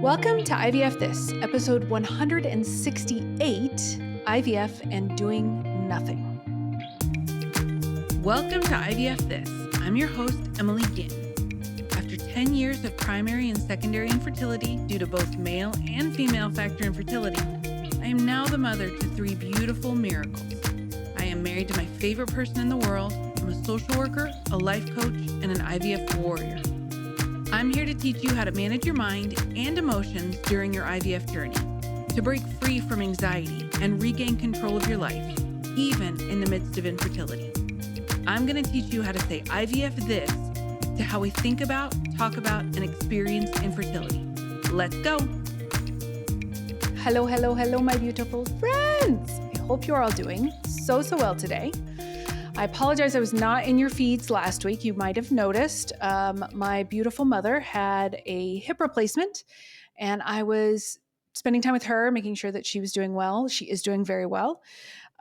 Welcome to IVF This, episode 168, IVF and Doing Nothing. Welcome to IVF This. I'm your host, Emily Ginn. After 10 years of primary and secondary infertility due to both male and female factor infertility, I am now the mother to 3 beautiful miracles. I am married to my favorite person in the world. I'm a social worker, a life coach, and an IVF warrior. I'm here to teach you how to manage your mind and emotions during your IVF journey, to break free from anxiety and regain control of your life, even in the midst of infertility. I'm going to teach you how to say IVF this to how we think about, talk about, and experience infertility. Let's go. Hello, my beautiful friends. I hope you're all doing so well today. I apologize I was not in your feeds last week. You might have noticed my beautiful mother had a hip replacement, and I was spending time with her, making sure that she was doing well. She is doing very well.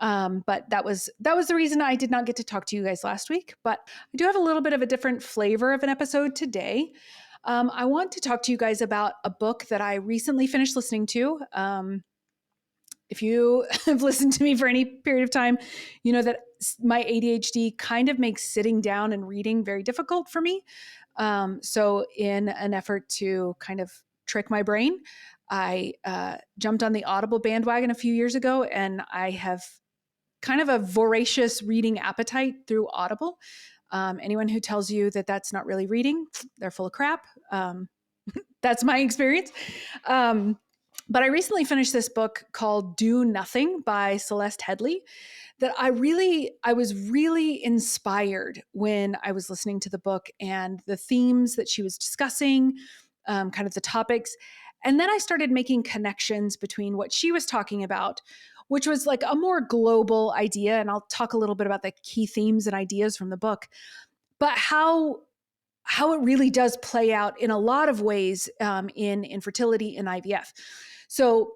But that was the reason I did not get to talk to you guys last week. But I do have a little bit of a different flavor of an episode today. I want to talk to you guys about a book that I recently finished listening to. If you have listened to me for any period of time, you know that my ADHD kind of makes sitting down and reading very difficult for me. So in an effort to kind of trick my brain, I jumped on the Audible bandwagon a few years ago, and I have kind of a voracious reading appetite through Audible. Anyone who tells you that that's not really reading, they're full of crap. That's my experience. But I recently finished this book called Do Nothing by Celeste Headley that I was really inspired when I was listening to the book and the themes that she was discussing, kind of the topics. And then I started making connections between what she was talking about, which was like a more global idea. And I'll talk a little bit about the key themes and ideas from the book, but how it really does play out in a lot of ways in infertility and IVF. So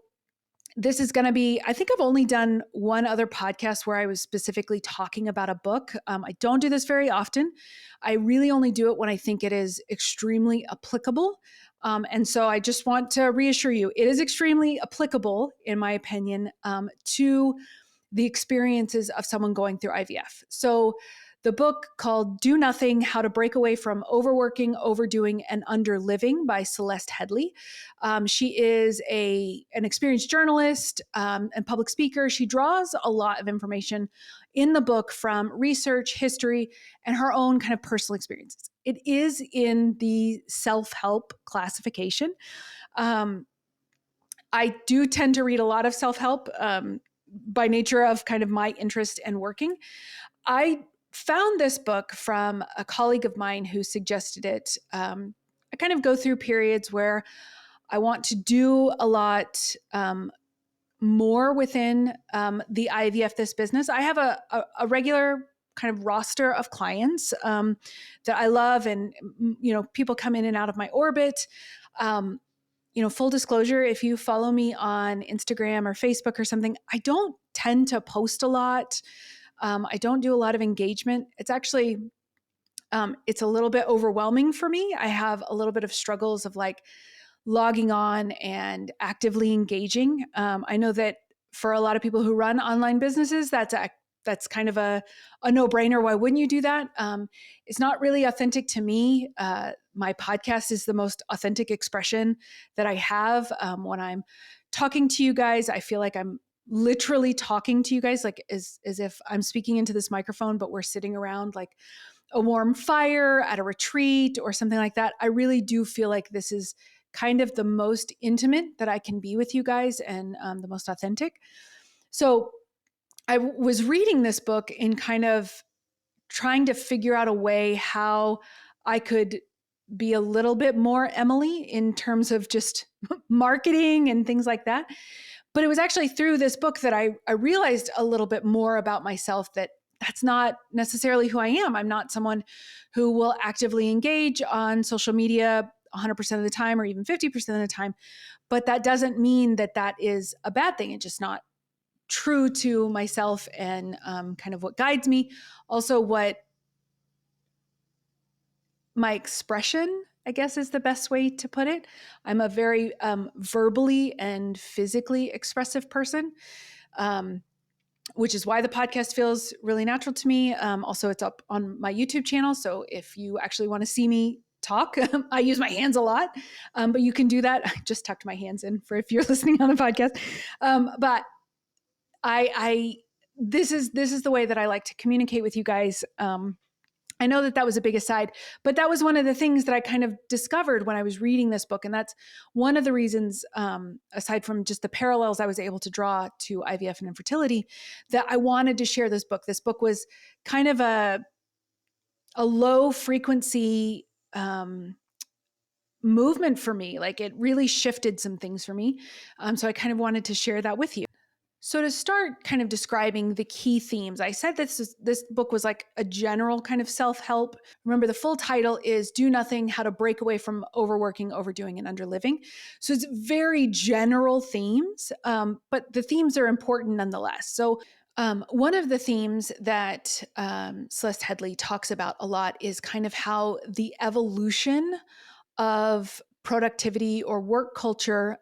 this is going to be, I think I've only done one other podcast where I was specifically talking about a book. I don't do this very often. I really only do it when I think it is extremely applicable. And so I just want to reassure you, it is extremely applicable, in my opinion, to the experiences of someone going through IVF. So the book called Do Nothing, How to Break Away from Overworking, Overdoing, and Underliving by Celeste Headley. She is an experienced journalist and public speaker. She draws a lot of information in the book from research, history, and her own kind of personal experiences. It is in the self-help classification. I do tend to read a lot of self-help by nature of kind of my interest and working. I found this book from a colleague of mine who suggested it. I kind of go through periods where I want to do a lot more within the IVF This business. I have a regular kind of roster of clients that I love, and people come in and out of my orbit. Full disclosure, if you follow me on Instagram or Facebook or something, I don't tend to post a lot. I don't do a lot of engagement. It's actually, it's a little bit overwhelming for me. I have a little bit of struggles of like logging on and actively engaging. I know that for a lot of people who run online businesses, that's kind of a no-brainer. Why wouldn't you do that? It's not really authentic to me. My podcast is the most authentic expression that I have. When I'm talking to you guys, I feel like I'm literally talking to you guys, like as if I'm speaking into this microphone, but we're sitting around like a warm fire at a retreat or something like that. I really do feel like this is kind of the most intimate that I can be with you guys, and the most authentic. So I was reading this book in kind of trying to figure out a way how I could be a little bit more Emily in terms of just marketing and things like that. But it was actually through this book that I realized a little bit more about myself, that that's not necessarily who I am. I'm not someone who will actively engage on social media 100% of the time or even 50% of the time. But that doesn't mean that that is a bad thing. It's just not true to myself and kind of what guides me. Also, what my expression I guess is the best way to put it. I'm a very verbally and physically expressive person, which is why the podcast feels really natural to me. Also, it's up on my YouTube channel. So if you actually want to see me talk, I use my hands a lot, but you can do that. I just tucked my hands in for if you're listening on a podcast. But this is the way that I like to communicate with you guys. I know that was a big aside, but that was one of the things that I kind of discovered when I was reading this book. And that's one of the reasons, aside from just the parallels I was able to draw to IVF and infertility, that I wanted to share this book. This book was kind of a low frequency movement for me. Like it really shifted some things for me. So I kind of wanted to share that with you. So to start kind of describing the key themes, I said this book was like a general kind of self-help. Remember, the full title is Do Nothing, How to Break Away from Overworking, Overdoing, and Underliving. So it's very general themes, but the themes are important nonetheless. So one of the themes that Celeste Headley talks about a lot is kind of how the evolution of productivity or work culture,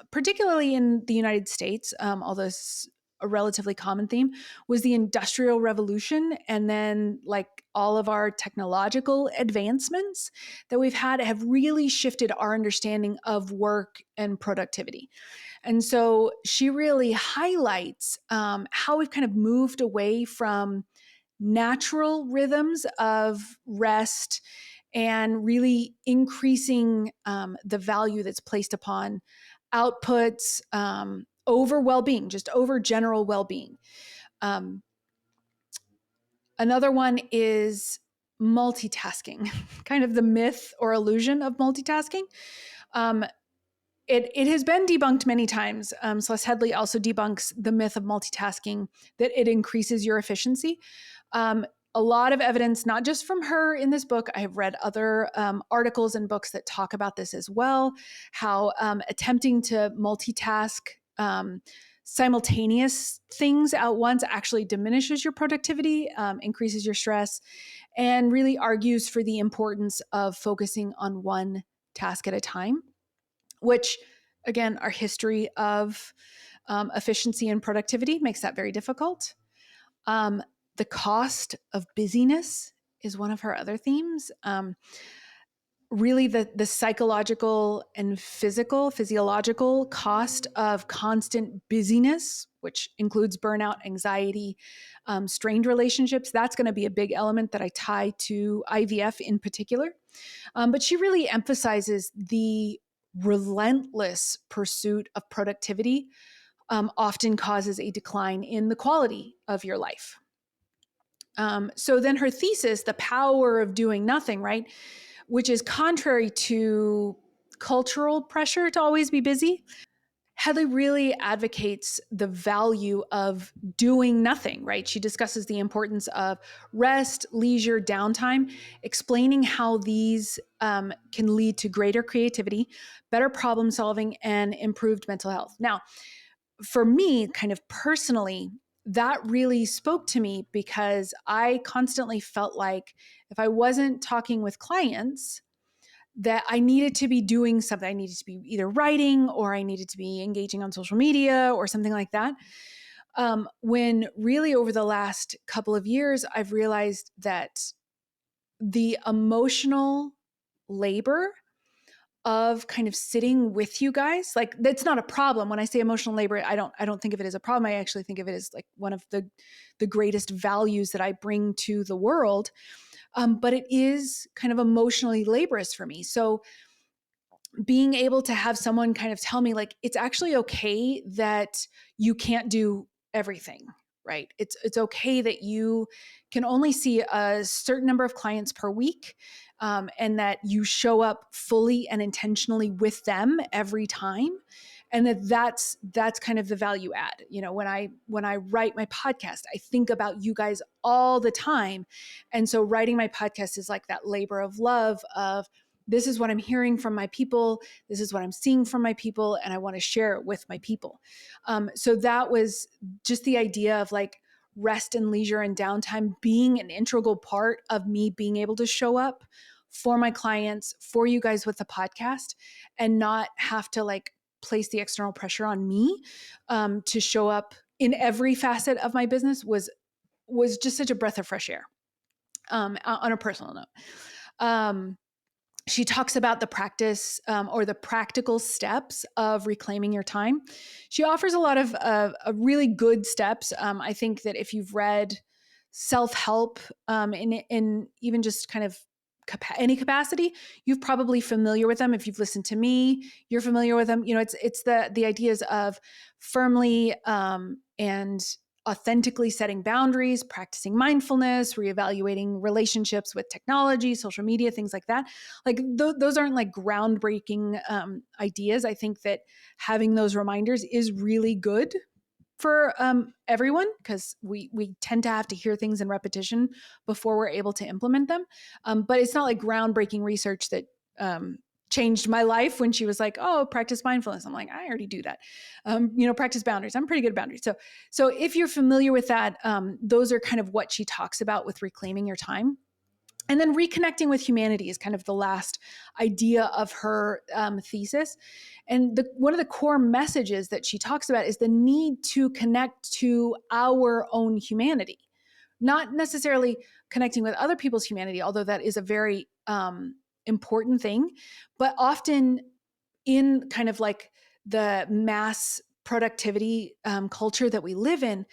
particularly in the United States, although it's a relatively common theme, was the Industrial Revolution. And then like all of our technological advancements that we've had have really shifted our understanding of work and productivity. And so she really highlights how we've kind of moved away from natural rhythms of rest and really increasing the value that's placed upon outputs over well-being, just over general well-being. Another one is multitasking, kind of the myth or illusion of multitasking. It has been debunked many times. Celeste Headley also debunks the myth of multitasking, that it increases your efficiency. A lot of evidence, not just from her in this book. I have read other articles and books that talk about this as well, how attempting to multitask simultaneous things at once actually diminishes your productivity, increases your stress, and really argues for the importance of focusing on one task at a time, which, again, our history of efficiency and productivity makes that very difficult. The cost of busyness is one of her other themes. Really the psychological and physiological cost of constant busyness, which includes burnout, anxiety, strained relationships. That's going to be a big element that I tie to IVF in particular. But she really emphasizes the relentless pursuit of productivity often causes a decline in the quality of your life. So then her thesis, The Power of Doing Nothing, right, which is contrary to cultural pressure to always be busy, Headley really advocates the value of doing nothing, right? She discusses the importance of rest, leisure, downtime, explaining how these can lead to greater creativity, better problem solving, and improved mental health. Now, for me, kind of personally, that really spoke to me because I constantly felt like if I wasn't talking with clients, that I needed to be doing something. I needed to be either writing or I needed to be engaging on social media or something like that. When really over the last couple of years, I've realized that the emotional labor of kind of sitting with you guys, like that's not a problem. When I say emotional labor, I don't think of it as a problem. I actually think of it as like one of the greatest values that I bring to the world. But it is kind of emotionally laborious for me. So being able to have someone kind of tell me like, it's actually okay that you can't do everything, right? It's okay that you can only see a certain number of clients per week, and that you show up fully and intentionally with them every time. And that's kind of the value add. You know, when I write my podcast, I think about you guys all the time. And so writing my podcast is like that labor of love of, this is what I'm hearing from my people. This is what I'm seeing from my people. And I want to share it with my people. So that was just the idea of like rest and leisure and downtime being an integral part of me being able to show up for my clients, for you guys with the podcast, and not have to like place the external pressure on me to show up in every facet of my business was just such a breath of fresh air on a personal note. She talks about the practice or the practical steps of reclaiming your time. She offers a lot of really good steps. I think that if you've read self-help in even just kind of any capacity, you're probably familiar with them. If you've listened to me, you're familiar with them. You know, it's the ideas of firmly and authentically setting boundaries, practicing mindfulness, reevaluating relationships with technology, social media, things like that. Like those aren't like groundbreaking ideas. I think that having those reminders is really good for everyone, because we tend to have to hear things in repetition before we're able to implement them. But it's not like groundbreaking research that changed my life when she was like, oh, practice mindfulness. I'm like, I already do that. Practice boundaries. I'm pretty good at boundaries. So if you're familiar with that, those are kind of what she talks about with reclaiming your time. And then reconnecting with humanity is kind of the last idea of her thesis. And one of the core messages that she talks about is the need to connect to our own humanity, not necessarily connecting with other people's humanity, although that is a very important thing, but often in kind of like the mass productivity culture that we live in,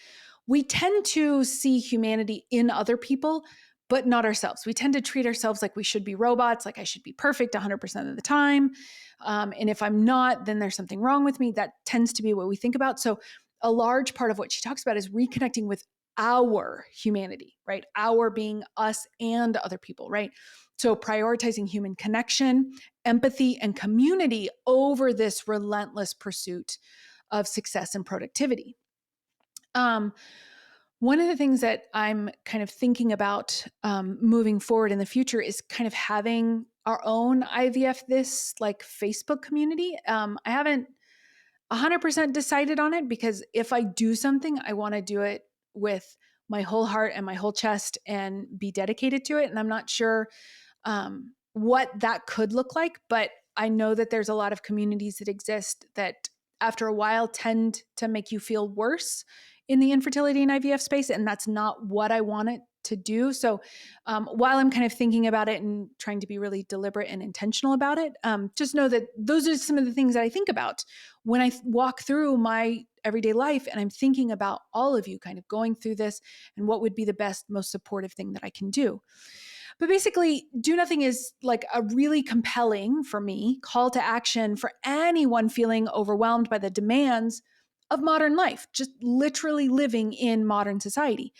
we tend to see humanity in other people, but not ourselves. We tend to treat ourselves like we should be robots, like I should be perfect 100% of the time. And if I'm not, then there's something wrong with me. That tends to be what we think about. So a large part of what she talks about is reconnecting with our humanity, right? Our being us and other people, right? So prioritizing human connection, empathy, and community over this relentless pursuit of success and productivity. One of the things that I'm kind of thinking about moving forward in the future is kind of having our own IVF This like Facebook community. I haven't 100% decided on it, because if I do something, I want to do it with my whole heart and my whole chest and be dedicated to it. And I'm not sure what that could look like, but I know that there's a lot of communities that exist that after a while tend to make you feel worse in the infertility and IVF space. And that's not what I want it to do. So while I'm kind of thinking about it and trying to be really deliberate and intentional about it, just know that those are some of the things that I think about when I walk through my everyday life. And I'm thinking about all of you kind of going through this and what would be the best, most supportive thing that I can do. But basically, Do Nothing is like a really compelling, for me, call to action for anyone feeling overwhelmed by the demands of modern life, just literally living in modern society.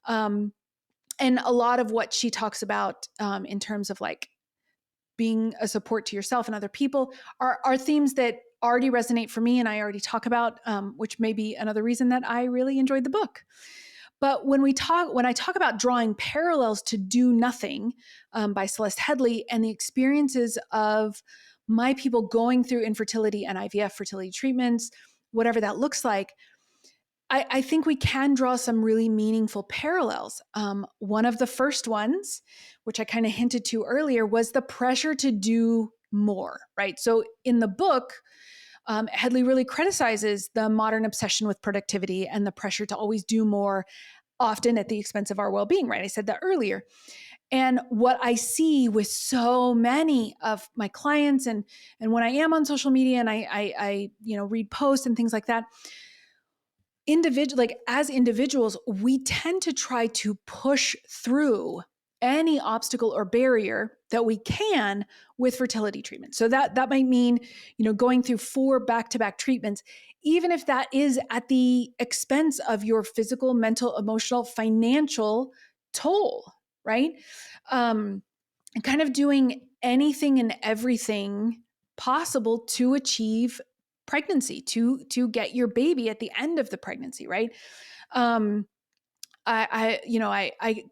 And a lot of what she talks about in terms of like being a support to yourself and other people are themes that already resonate for me and I already talk about, which may be another reason that I really enjoyed the book. But when I talk about drawing parallels to Do Nothing by Celeste Headley and the experiences of my people going through infertility and IVF fertility treatments, whatever that looks like, I think we can draw some really meaningful parallels. One of the first ones, which I kind of hinted to earlier, was the pressure to do more, right? So in the book, Headley really criticizes the modern obsession with productivity and the pressure to always do more, often at the expense of our well-being, right? I said that earlier. And what I see with so many of my clients and when I am on social media and I read posts and things like that, as individuals, we tend to try to push through any obstacle or barrier that we can with fertility treatment. So that might mean, going through 4 back-to-back treatments, even if that is at the expense of your physical, mental, emotional, financial toll, right? Kind of doing anything and everything possible to achieve pregnancy, to get your baby at the end of the pregnancy, right? I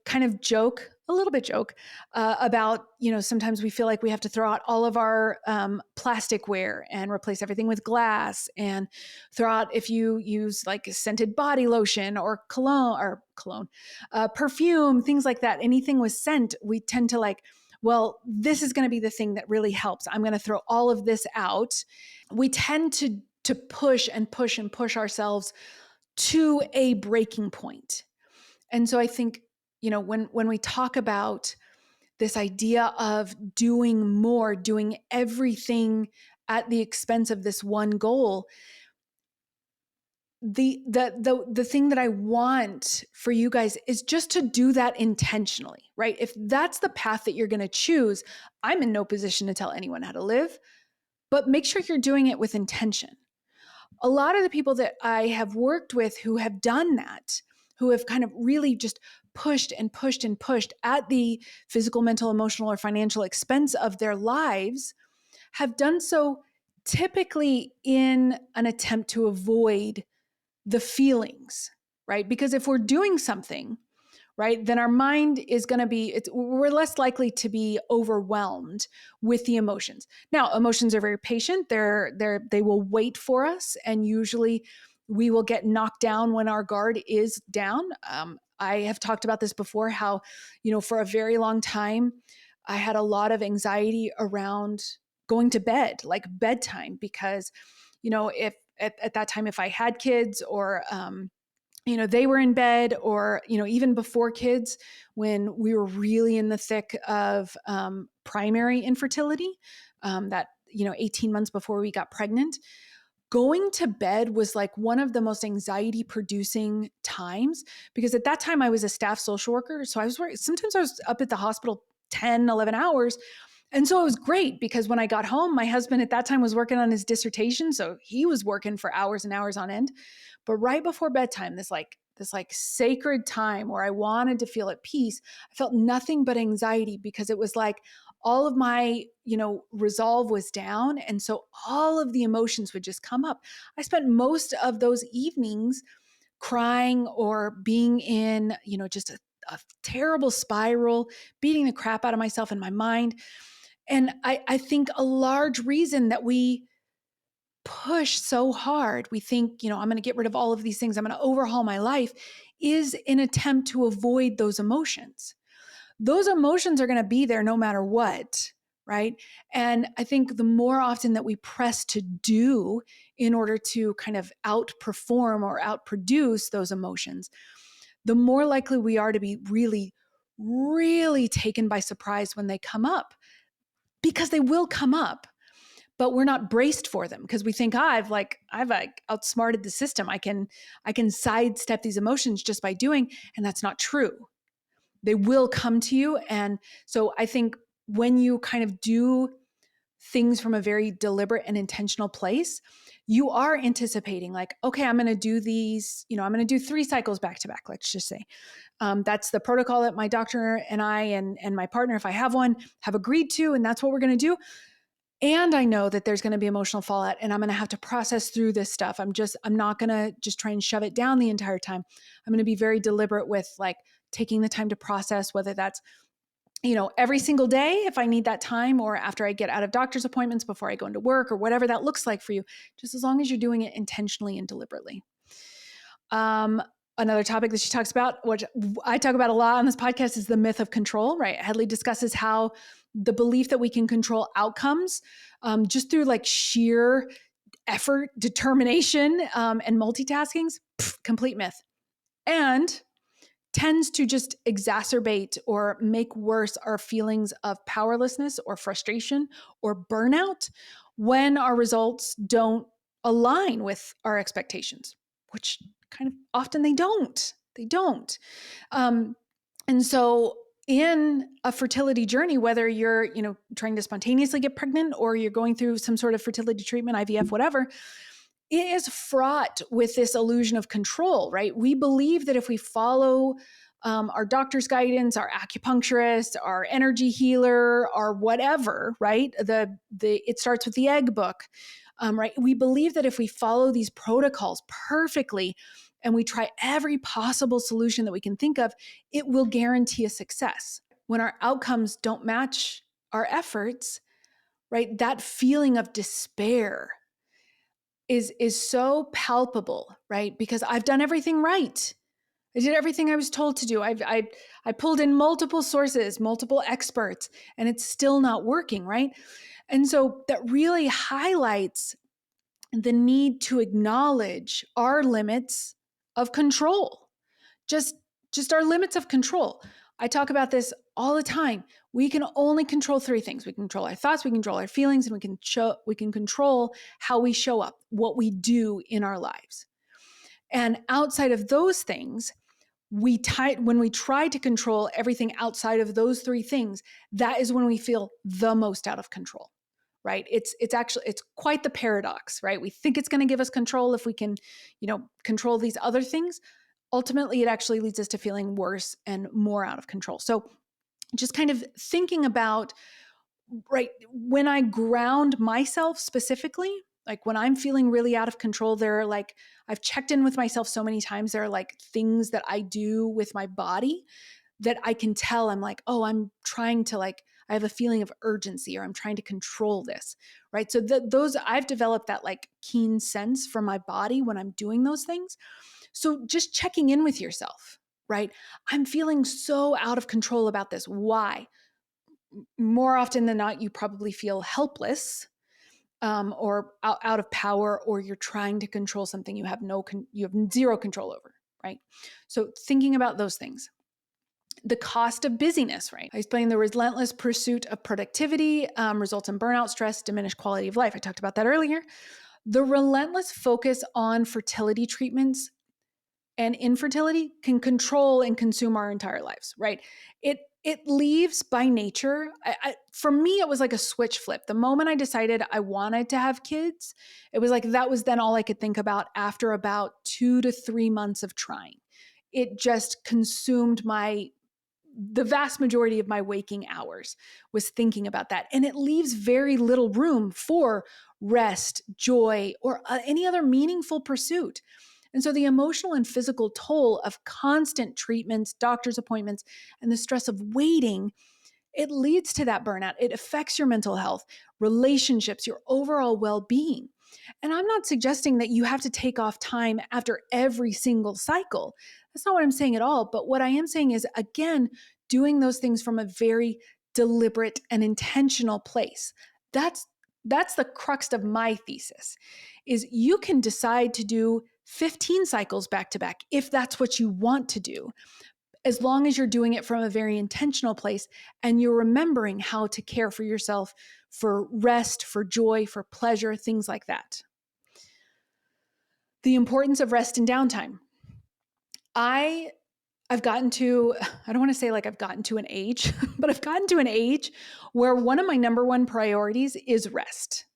kind of joke about, sometimes we feel like we have to throw out all of our plasticware and replace everything with glass, and throw out, if you use like scented body lotion or cologne, perfume, things like that, anything with scent, we tend to like well, this is going to be the thing that really helps. I'm going to throw all of this out. We tend to push and push and push ourselves to a breaking point. And so I think, when we talk about this idea of doing more, doing everything at the expense of this one goal, the thing that I want for you guys is just to do that intentionally, right? If that's the path that you're going to choose, I'm in no position to tell anyone how to live, but make sure you're doing it with intention. A lot of the people that I have worked with who have done that, who have kind of really just pushed and pushed and pushed at the physical, mental, emotional, or financial expense of their lives, have done so typically in an attempt to avoid the feelings, right? Because if we're doing something, right, then our mind is going to be, we're less likely to be overwhelmed with the emotions. Now, emotions are very patient. They will wait for us, and usually we will get knocked down when our guard is down. I have talked about this before, how, for a very long time, I had a lot of anxiety around going to bed, like bedtime, because, if at that time, if I had kids, or, they were in bed, or, even before kids, when we were really in the thick of primary infertility, that, 18 months before we got pregnant, going to bed was like one of the most anxiety producing times, because at that time I was a staff social worker. So sometimes I was up at the hospital 10, 11 hours. And so it was great, because when I got home, my husband at that time was working on his dissertation. So he was working for hours and hours on end. But right before bedtime, this sacred time where I wanted to feel at peace, I felt nothing but anxiety, because it was like all of my, resolve was down. And so all of the emotions would just come up. I spent most of those evenings crying, or being in, just a terrible spiral, beating the crap out of myself in my mind. And I think a large reason that we push so hard, we think, I'm going to get rid of all of these things, I'm going to overhaul my life, is an attempt to avoid those emotions. Those emotions are going to be there no matter what, right? And I think the more often that we press to do in order to kind of outperform or outproduce those emotions, the more likely we are to be really, really taken by surprise when they come up, because they will come up. But we're not braced for them, because we think, I've outsmarted the system. I can sidestep these emotions just by doing, and that's not true. They will come to you. And so I think when you kind of do things from a very deliberate and intentional place, you are anticipating, like, okay, I'm going to do these, I'm going to do 3 cycles back to back, let's just say. That's the protocol that my doctor and I and my partner, if I have one, have agreed to, and that's what we're going to do. And I know that there's going to be emotional fallout, and I'm going to have to process through this stuff. I'm not going to just try and shove it down the entire time. I'm going to be very deliberate with, like, taking the time to process, whether that's, every single day if I need that time, or after I get out of doctor's appointments, before I go into work, or whatever that looks like for you, just as long as you're doing it intentionally and deliberately. Another topic that she talks about, which I talk about a lot on this podcast, is the myth of control, right? Headley discusses how the belief that we can control outcomes just through like sheer effort, determination, and multitasking's complete myth, and tends to just exacerbate or make worse our feelings of powerlessness or frustration or burnout when our results don't align with our expectations, which kind of often they don't. And so in a fertility journey, whether you're, trying to spontaneously get pregnant, or you're going through some sort of fertility treatment, IVF, whatever, it is fraught with this illusion of control, right? We believe that if we follow our doctor's guidance, our acupuncturist, our energy healer, our whatever, right? It starts with the egg book, right? We believe that if we follow these protocols perfectly, and we try every possible solution that we can think of, it will guarantee a success. When our outcomes don't match our efforts, right? That feeling of despair is so palpable, right? Because I've done everything right. I did everything I was told to do. I pulled in multiple sources, multiple experts, and it's still not working, right? And so that really highlights the need to acknowledge our limits of control. Just our limits of control. I talk about this all the time. We can only control three things. We can control our thoughts, we can control our feelings, and we can control how we show up, what we do in our lives. And outside of those things, when we try to control everything outside of those three things, that is when we feel the most out of control, right? It's quite the paradox, right? We think it's going to give us control if we can, control these other things. Ultimately, it actually leads us to feeling worse and more out of control. So just kind of thinking about, right, when I ground myself specifically, like when I'm feeling really out of control, I've checked in with myself so many times. There are like things that I do with my body that I can tell I'm like, oh, I'm trying to I have a feeling of urgency, or I'm trying to control this, right? So those, I've developed that like keen sense from my body when I'm doing those things. So just checking in with yourself, right? I'm feeling so out of control about this. Why? More often than not, you probably feel helpless, or out of power, or you're trying to control something you have zero control over, right? So thinking about those things. The cost of busyness, right? I explained the relentless pursuit of productivity results in burnout, stress, diminished quality of life. I talked about that earlier. The relentless focus on fertility treatments and infertility can control and consume our entire lives, right? It leaves by nature. For me, it was like a switch flip. The moment I decided I wanted to have kids, it was like that was then all I could think about after about 2 to 3 months of trying. It just consumed the vast majority of my waking hours was thinking about that. And it leaves very little room for rest, joy, or any other meaningful pursuit. And so the emotional and physical toll of constant treatments, doctor's appointments, and the stress of waiting, it leads to that burnout. It affects your mental health, relationships, your overall well-being. And I'm not suggesting that you have to take off time after every single cycle. That's not what I'm saying at all. But what I am saying is, again, doing those things from a very deliberate and intentional place. That's the crux of my thesis, is you can decide to do 15 cycles back to back if that's what you want to do, as long as you're doing it from a very intentional place and you're remembering how to care for yourself, for rest, for joy, for pleasure, things like that. The importance of rest and downtime. I've gotten to, I don't want to say like I've gotten to an age, but I've gotten to an age where one of my number one priorities is rest.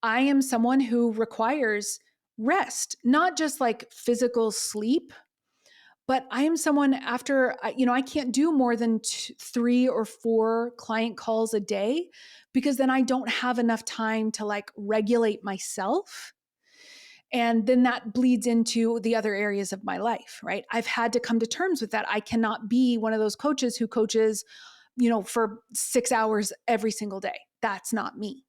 I am someone who requires rest, not just like physical sleep, but I am someone I can't do more than 3 or 4 client calls a day, because then I don't have enough time to like regulate myself. And then that bleeds into the other areas of my life, right? I've had to come to terms with that. I cannot be one of those coaches who coaches, for 6 hours every single day. That's not me.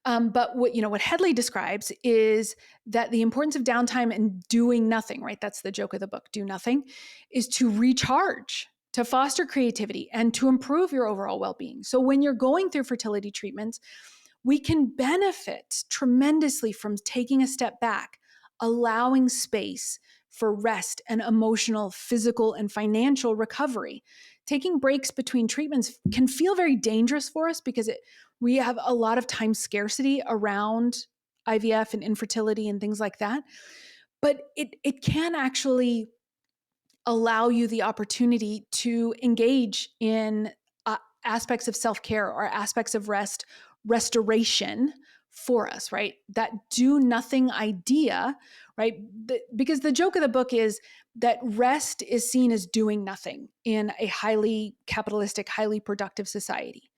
But what Headley describes is that the importance of downtime and doing nothing, right? That's the joke of the book, do nothing, is to recharge, to foster creativity, and to improve your overall well-being. So when you're going through fertility treatments, we can benefit tremendously from taking a step back, allowing space for rest and emotional, physical, and financial recovery. Taking breaks between treatments can feel very dangerous for us because we have a lot of time scarcity around IVF and infertility and things like that. But it can actually allow you the opportunity to engage in aspects of self-care or aspects of restoration for us, right? That do nothing idea, right? Because the joke of the book is that rest is seen as doing nothing in a highly capitalistic, highly productive society.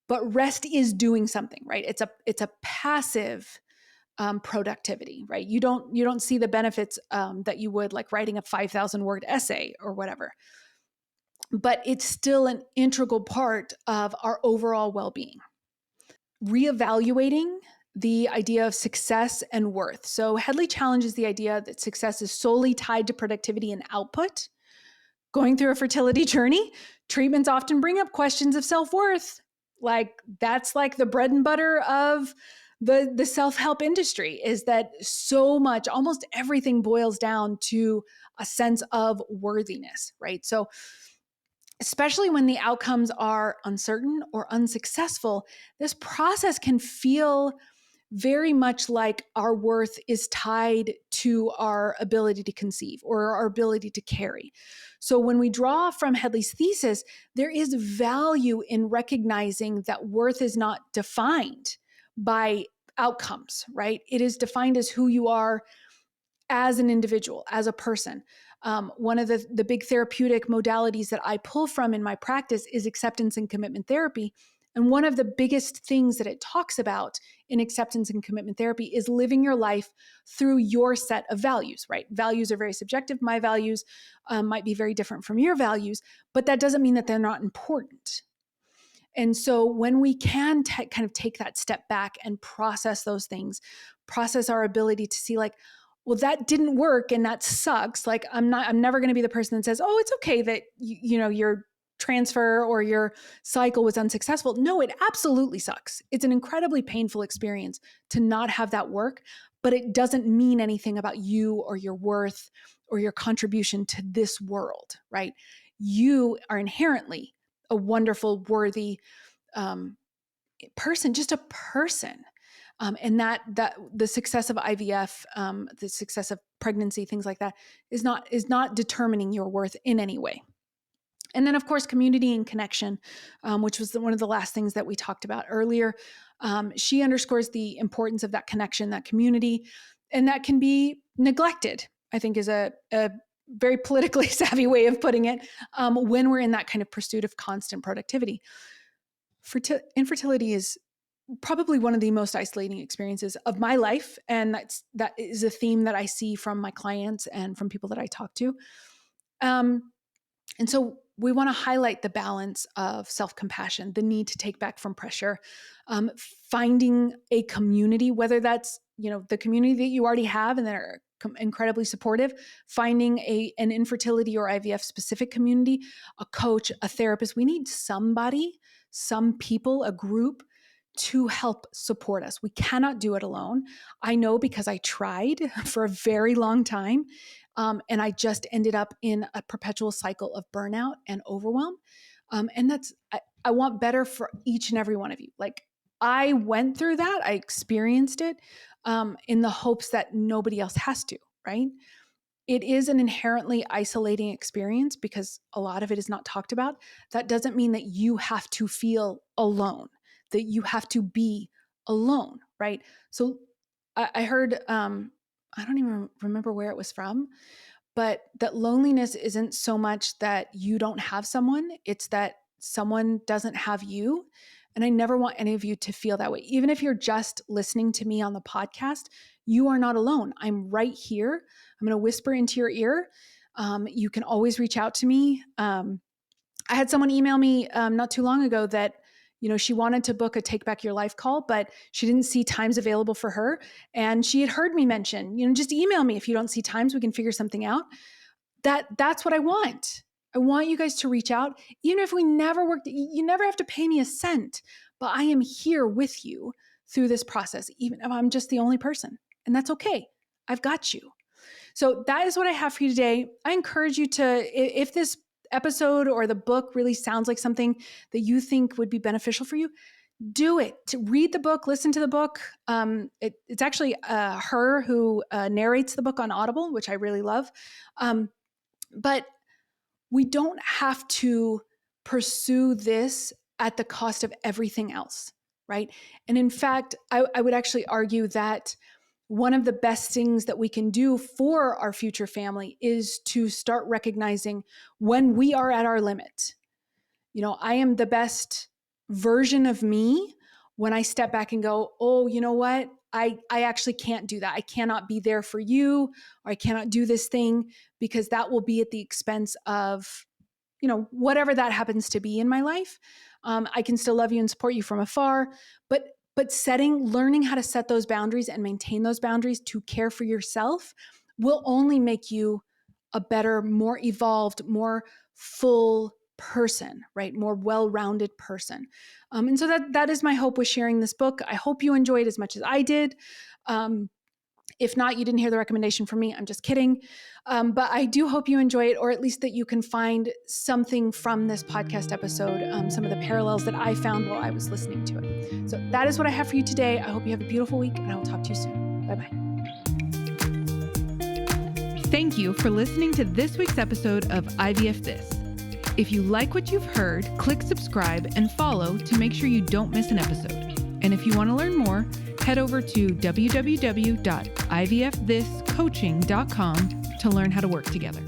But rest is doing something, right? It's a passive productivity, right? You don't see the benefits that you would like writing a 5,000 word essay or whatever. But it's still an integral part of our overall well-being. Reevaluating the idea of success and worth. So Headley challenges the idea that success is solely tied to productivity and output. Going through a fertility journey, treatments often bring up questions of self-worth. Like that's like the bread and butter of the self-help industry, is that so much, almost everything boils down to a sense of worthiness, right? So especially when the outcomes are uncertain or unsuccessful, this process can feel very much like our worth is tied to our ability to conceive or our ability to carry. So when we draw from Headley's thesis, there is value in recognizing that worth is not defined by outcomes, right? It is defined as who you are as an individual, as a person. One of the big therapeutic modalities that I pull from in my practice is acceptance and commitment therapy. And one of the biggest things that it talks about in acceptance and commitment therapy is living your life through your set of values, right? Values are very subjective. My values might be very different from your values, but that doesn't mean that they're not important. And so when we can kind of take that step back and process those things, process our ability to see like, well, that didn't work and that sucks. Like I'm never going to be the person that says, oh, it's okay that your transfer or your cycle was unsuccessful. No, it absolutely sucks. It's an incredibly painful experience to not have that work, but it doesn't mean anything about you or your worth or your contribution to this world, right? You are inherently a wonderful, worthy person, just a person. And that the success of IVF, the success of pregnancy, things like that is not determining your worth in any way. And then, of course, community and connection, which was one of the last things that we talked about earlier. She underscores the importance of that connection, that community, and that can be neglected, I think is a very politically savvy way of putting it, when we're in that kind of pursuit of constant productivity. Infertility is probably one of the most isolating experiences of my life. And that is a theme that I see from my clients and from people that I talk to. And so we want to highlight the balance of self-compassion, the need to take back from pressure, finding a community, whether that's, the community that you already have and that are incredibly supportive, finding an infertility or IVF specific community, a coach, a therapist. We need somebody, some people, a group to help support us. We cannot do it alone. I know because I tried for a very long time. And I just ended up in a perpetual cycle of burnout and overwhelm. And I want better for each and every one of you. Like I went through that. I experienced it in the hopes that nobody else has to, right? It is an inherently isolating experience because a lot of it is not talked about. That doesn't mean that you have to feel alone, that you have to be alone, right? So I heard, I don't even remember where it was from, but that loneliness isn't so much that you don't have someone, it's that someone doesn't have you. And I never want any of you to feel that way. Even if you're just listening to me on the podcast, you are not alone. I'm right here. I'm going to whisper into your ear. You can always reach out to me. I had someone email me not too long ago that she wanted to book a Take Back Your Life call, but she didn't see times available for her. And she had heard me mention, just email me if you don't see times, we can figure something out. That's what I want. I want you guys to reach out. Even if we never worked, you never have to pay me a cent, but I am here with you through this process, even if I'm just the only person. And that's okay. I've got you. So that is what I have for you today. I encourage you to, if this episode or the book really sounds like something that you think would be beneficial for you, do it. To read the book, listen to the book. It's actually her who narrates the book on Audible, which I really love. But we don't have to pursue this at the cost of everything else, right? And in fact, I would actually argue that one of the best things that we can do for our future family is to start recognizing when we are at our limit. I am the best version of me when I step back and go, oh, you know what? I actually can't do that. I cannot be there for you, or I cannot do this thing because that will be at the expense of, whatever that happens to be in my life. I can still love you and support you from afar, but But learning how to set those boundaries and maintain those boundaries to care for yourself will only make you a better, more evolved, more full person, right? More well-rounded person. And so that is my hope with sharing this book. I hope you enjoyed as much as I did. If not, you didn't hear the recommendation from me. I'm just kidding. But I do hope you enjoy it, or at least that you can find something from this podcast episode, some of the parallels that I found while I was listening to it. So that is what I have for you today. I hope you have a beautiful week, and I will talk to you soon. Bye-bye. Thank you for listening to this week's episode of IVF This. If you like what you've heard, click subscribe and follow to make sure you don't miss an episode. And if you want to learn more, head over to www.ivfthiscoaching.com to learn how to work together.